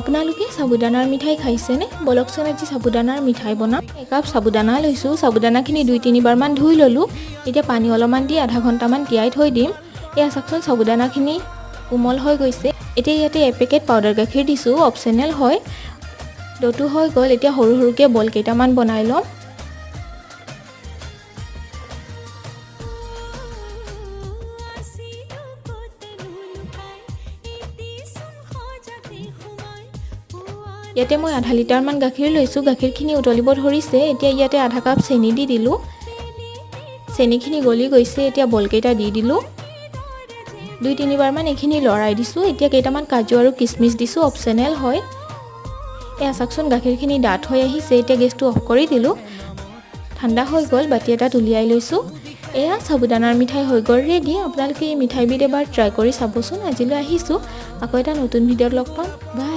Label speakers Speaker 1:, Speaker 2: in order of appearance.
Speaker 1: আপোনালোকে সাবুদানাৰ মিঠাই খাইছেনে? বলকচোন আজি সাবুদানাৰ মিঠাই বনাম। একাপ সাবুদানা লৈছোঁ। সাবুদানাখিনি 2-3 বাৰমান ধুই ল'লোঁ। এতিয়া পানী অলপমান দি আধা ঘণ্টামান তিয়াই থৈ দিম। এয়া চাওকচোন সাবুদানাখিনি কোমল হৈ গৈছে। এতিয়া ইয়াতে এপেকেট পাউডাৰ গাখীৰ দিছোঁ, অপচনেল হয়। ডোটো হৈ গ'ল। এতিয়া সৰু সৰুকৈ বল কেইটামান বনাই ল'ম। ইয়াতে মই আধা লিটাৰমান গাখীৰ লৈছোঁ। গাখীৰখিনি উতলিব ধৰিছে। এতিয়া ইয়াতে আধা কাপ চেনি দি দিলোঁ। চেনিখিনি গলি গৈছে। এতিয়া বলকেইটা দি দিলোঁ। 2-3 বাৰমান এইখিনি লৰাই দিছোঁ। এতিয়া কেইটামান কাজু আৰু কিচমিচ দিছোঁ, অপচনেল হয়। এয়া চাওকচোন গাখীৰখিনি ডাঠ হৈ আহিছে। এতিয়া গেছটো অফ কৰি দিলোঁ। ঠাণ্ডা হৈ গ'ল। বাতি এটাত উলিয়াই লৈছোঁ। এয়া সাবুদানাৰ মিঠাই হৈ গ'ল ৰেডি। আপোনালোকে এই মিঠাইবিধ এবাৰ ট্ৰাই কৰি চাবচোন। আজিলৈ আহিছোঁ। আকৌ এটা নতুন ভিডিঅ'ত লগ পাম। বাই।